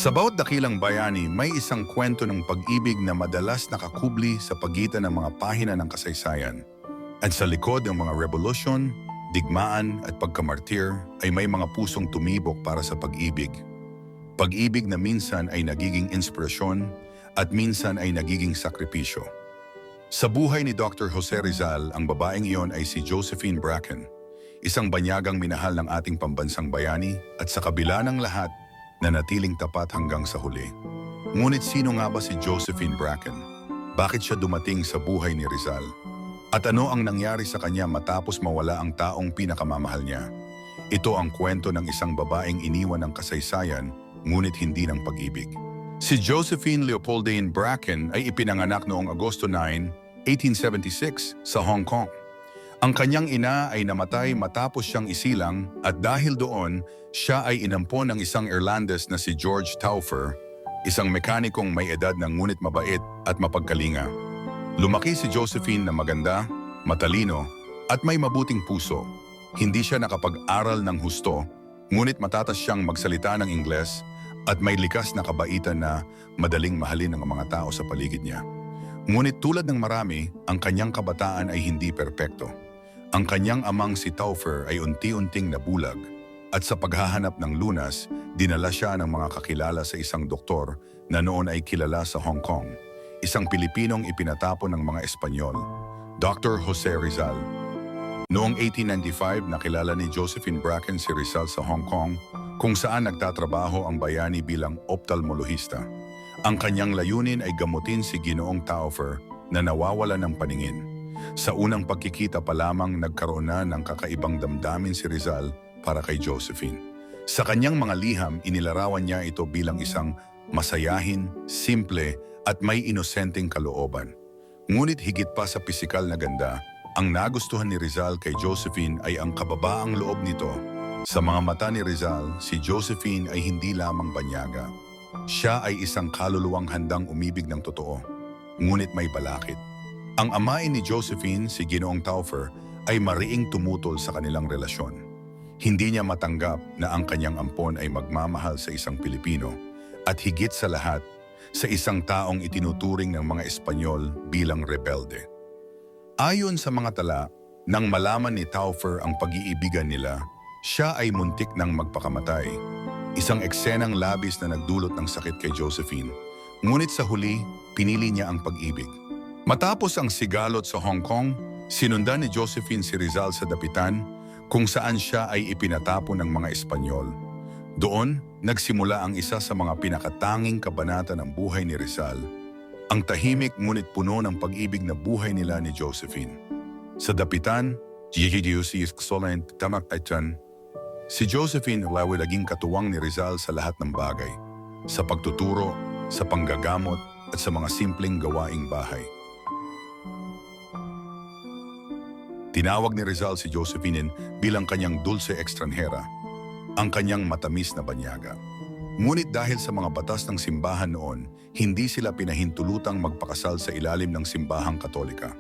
Sa bawat dakilang bayani, may isang kwento ng pag-ibig na madalas nakakubli sa pagitan ng mga pahina ng kasaysayan. At sa likod ng mga revolusyon, digmaan at pagkamartir ay may mga pusong tumibok para sa pag-ibig. Pag-ibig na minsan ay nagiging inspirasyon at minsan ay nagiging sakripisyo. Sa buhay ni Dr. Jose Rizal, ang babaeng iyon ay si Josephine Bracken, isang banyagang minahal ng ating pambansang bayani at sa kabila ng lahat, nanatiling tapat hanggang sa huli. Ngunit sino nga ba si Josephine Bracken? Bakit siya dumating sa buhay ni Rizal? At ano ang nangyari sa kanya matapos mawala ang taong pinakamamahal niya? Ito ang kwento ng isang babaeng iniwan ng kasaysayan, ngunit hindi ng pag-ibig. Si Josephine Leopoldine Bracken ay ipinanganak noong Agosto 9, 1876 sa Hong Kong. Ang kanyang ina ay namatay matapos siyang isilang at dahil doon, siya ay inampon ng isang Irlandes na si George Taufer, isang mekanikong may edad na ngunit mabait at mapagkalinga. Lumaki si Josephine na maganda, matalino at may mabuting puso. Hindi siya nakapag-aral ng husto, ngunit matatas siyang magsalita ng Ingles at may likas na kabaitan na madaling mahalin ng mga tao sa paligid niya. Ngunit tulad ng marami, ang kanyang kabataan ay hindi perpekto. Ang kanyang amang si Taufer ay unti-unting nabulag at sa paghahanap ng lunas, dinala siya ng mga kakilala sa isang doktor na noon ay kilala sa Hong Kong, isang Pilipinong ipinatapon ng mga Espanyol, Dr. Jose Rizal. Noong 1895, nakilala ni Josephine Bracken si Rizal sa Hong Kong kung saan nagtatrabaho ang bayani bilang ophthalmolohista. Ang kanyang layunin ay gamutin si Ginoong Taufer na nawawala ng paningin. Sa unang pagkikita pa lamang nagkaroon na ng kakaibang damdamin si Rizal para kay Josephine. Sa kanyang mga liham, inilarawan niya ito bilang isang masayahin, simple at may inosenteng kalooban. Ngunit higit pa sa pisikal na ganda, ang nagustuhan ni Rizal kay Josephine ay ang kababaang loob nito. Sa mga mata ni Rizal, si Josephine ay hindi lamang banyaga. Siya ay isang kaluluwang handang umibig ng totoo, ngunit may balakid. Ang amain ni Josephine, si Ginoong Taufer, ay mariing tumutol sa kanilang relasyon. Hindi niya matanggap na ang kanyang ampon ay magmamahal sa isang Pilipino at higit sa lahat, sa isang taong itinuturing ng mga Espanyol bilang rebelde. Ayon sa mga tala, nang malaman ni Taufer ang pag-iibigan nila, siya ay muntik ng magpakamatay. Isang eksenang labis na nagdulot ng sakit kay Josephine. Ngunit sa huli, pinili niya ang pag-ibig. Matapos ang sigalot sa Hong Kong, sinundan ni Josephine si Rizal sa dapitan kung saan siya ay ipinatapon ng mga Espanyol. Doon, nagsimula ang isa sa mga pinakatanging kabanata ng buhay ni Rizal, ang tahimik ngunit puno ng pag-ibig na buhay nila ni Josephine. Sa dapitan, si Josephine ay naging katuwang ni Rizal sa lahat ng bagay, sa pagtuturo, sa panggagamot at sa mga simpleng gawaing bahay. Tinawag ni Rizal si Josephine bilang kanyang dulce ekstranhera, ang kanyang matamis na banyaga. Ngunit dahil sa mga batas ng simbahan noon, hindi sila pinahintulutang magpakasal sa ilalim ng simbahang Katolika.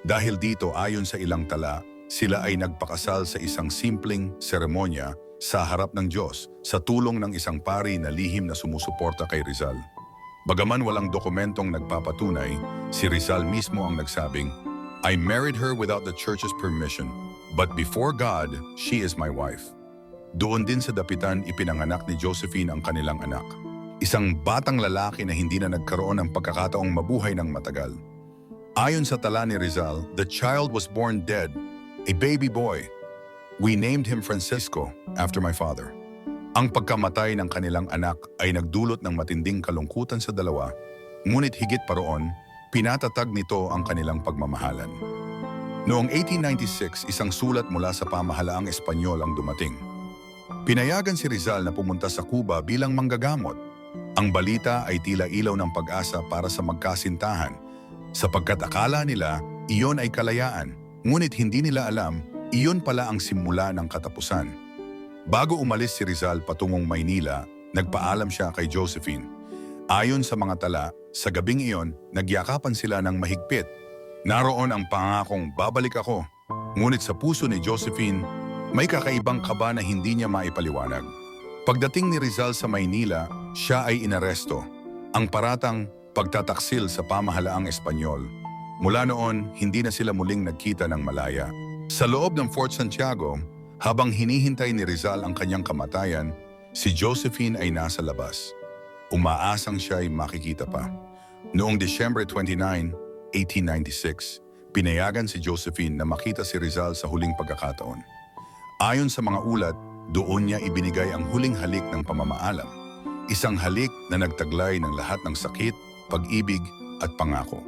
Dahil dito, ayon sa ilang tala, sila ay nagpakasal sa isang simpleng seremonya sa harap ng Diyos sa tulong ng isang pari na lihim na sumusuporta kay Rizal. Bagaman walang dokumentong nagpapatunay, si Rizal mismo ang nagsabing, "I married her without the church's permission, but before God, she is my wife." Doon din sa dapitan ipinanganak ni Josephine ang kanilang anak. Isang batang lalaki na hindi na nagkaroon ng pagkakataong mabuhay ng matagal. Ayon sa tala ni Rizal, the child was born dead, a baby boy. We named him Francisco after my father. Ang pagkamatay ng kanilang anak ay nagdulot ng matinding kalungkutan sa dalawa, ngunit higit pa roon, pinatatag nito ang kanilang pagmamahalan. Noong 1896, isang sulat mula sa pamahalaang Espanyol ang dumating. Pinayagan si Rizal na pumunta sa Cuba bilang manggagamot. Ang balita ay tila ilaw ng pag-asa para sa magkasintahan, sapagkat akala nila iyon ay kalayaan, ngunit hindi nila alam iyon pala ang simula ng katapusan. Bago umalis si Rizal patungong Maynila, nagpaalam siya kay Josephine. Ayon sa mga tala, sa gabing iyon, nagyakapan sila ng mahigpit. Naroon ang pangakong babalik ako. Ngunit sa puso ni Josephine, may kakaibang kaba na hindi niya maipaliwanag. Pagdating ni Rizal sa Maynila, siya ay inaresto. Ang paratang pagtataksil sa pamahalaang Espanyol. Mula noon, hindi na sila muling nagkita ng malaya. Sa loob ng Fort Santiago, habang hinihintay ni Rizal ang kanyang kamatayan, si Josephine ay nasa labas. Umaasang siya ay makikita pa. Noong December 29, 1896, pinayagan si Josephine na makita si Rizal sa huling pagkakataon. Ayon sa mga ulat, doon niya ibinigay ang huling halik ng pamamaalam. Isang halik na nagtaglay ng lahat ng sakit, pag-ibig at pangako.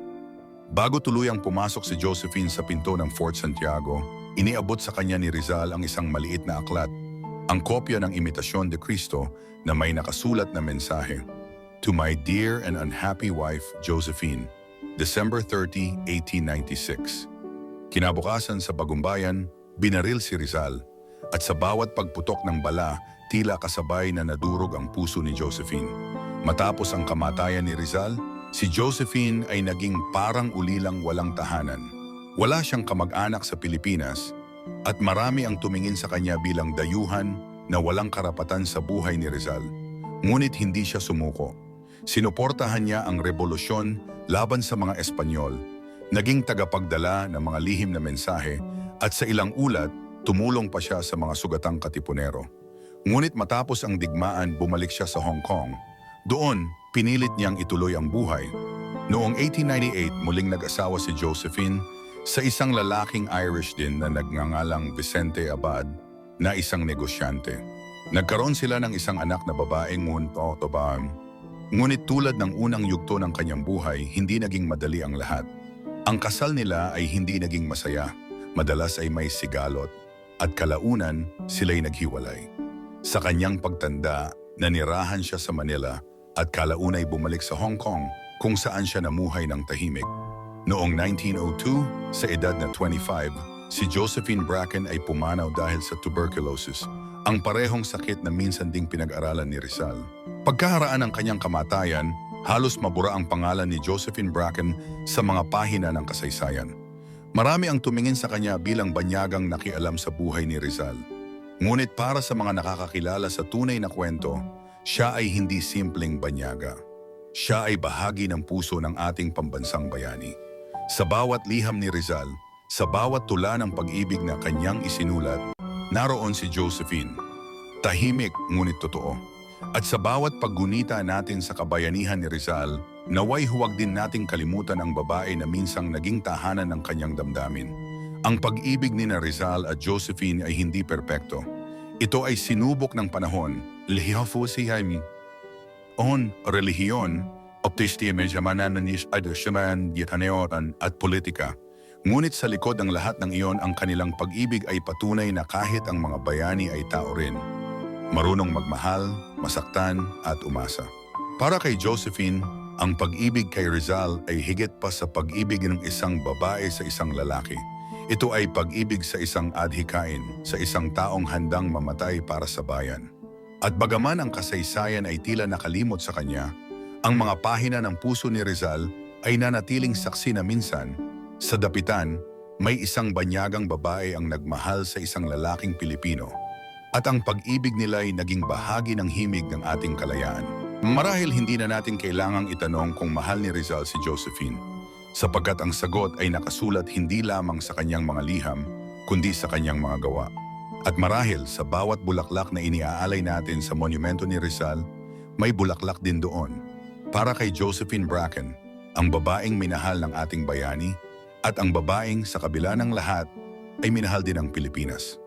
Bago tuluyang pumasok si Josephine sa pinto ng Fort Santiago, iniabot sa kanya ni Rizal ang isang maliit na aklat, ang kopya ng Imitasyon de Cristo na may nakasulat na mensahe. To my dear and unhappy wife, Josephine, December 30, 1896. Kinabukasan sa Bagumbayan, binaril si Rizal at sa bawat pagputok ng bala, tila kasabay na nadurog ang puso ni Josephine. Matapos ang kamatayan ni Rizal, si Josephine ay naging parang ulilang walang tahanan. Wala siyang kamag-anak sa Pilipinas at marami ang tumingin sa kanya bilang dayuhan na walang karapatan sa buhay ni Rizal. Ngunit hindi siya sumuko. Sinuportahan niya ang revolusyon laban sa mga Espanyol, naging tagapagdala ng mga lihim na mensahe at sa ilang ulat, tumulong pa siya sa mga sugatang katipunero. Ngunit matapos ang digmaan, bumalik siya sa Hong Kong. Doon, pinilit niyang ituloy ang buhay. Noong 1898, muling nag-asawa si Josephine sa isang lalaking Irish din na nagngangalang Vicente Abad na isang negosyante. Nagkaroon sila ng isang anak na babaeng Ngunit tulad ng unang yugto ng kanyang buhay, hindi naging madali ang lahat. Ang kasal nila ay hindi naging masaya, madalas ay may sigalot, at kalaunan sila'y naghiwalay. Sa kanyang pagtanda, nanirahan siya sa Manila at kalaunay bumalik sa Hong Kong kung saan siya namuhay ng tahimik. Noong 1902, sa edad na 25, si Josephine Bracken ay pumanaw dahil sa tuberculosis, ang parehong sakit na minsan ding pinag-aralan ni Rizal. Pagkaharaan ng kanyang kamatayan, halos mabura ang pangalan ni Josephine Bracken sa mga pahina ng kasaysayan. Marami ang tumingin sa kanya bilang banyagang nakialam sa buhay ni Rizal. Ngunit para sa mga nakakakilala sa tunay na kwento, siya ay hindi simpleng banyaga. Siya ay bahagi ng puso ng ating pambansang bayani. Sa bawat liham ni Rizal, sa bawat tula ng pag-ibig na kanyang isinulat, naroon si Josephine. Tahimik ngunit totoo. At sa bawat paggunita natin sa kabayanihan ni Rizal, naway huwag din nating kalimutan ang babae na minsang naging tahanan ng kanyang damdamin. Ang pag-ibig ni Rizal at Josephine ay hindi perpekto. Ito ay sinubok ng panahon, relihiyon, at politika. Ngunit sa likod ng lahat ng iyon, ang kanilang pag-ibig ay patunay na kahit ang mga bayani ay tao rin. Marunong magmahal, masaktan at umasa. Para kay Josephine, ang pag-ibig kay Rizal ay higit pa sa pag-ibig ng isang babae sa isang lalaki. Ito ay pag-ibig sa isang adhikain, sa isang taong handang mamatay para sa bayan. At bagaman ang kasaysayan ay tila nakalimot sa kanya, ang mga pahina ng puso ni Rizal ay nanatiling saksi na minsan, sa dapitan, may isang banyagang babae ang nagmahal sa isang lalaking Pilipino. At ang pag-ibig nila ay naging bahagi ng himig ng ating kalayaan. Marahil hindi na natin kailangang itanong kung mahal ni Rizal si Josephine, sapagkat ang sagot ay nakasulat hindi lamang sa kanyang mga liham, kundi sa kanyang mga gawa. At marahil sa bawat bulaklak na iniaalay natin sa monumento ni Rizal, may bulaklak din doon. Para kay Josephine Bracken, ang babaeng minahal ng ating bayani, at ang babaeng sa kabila ng lahat ay minahal din ng Pilipinas.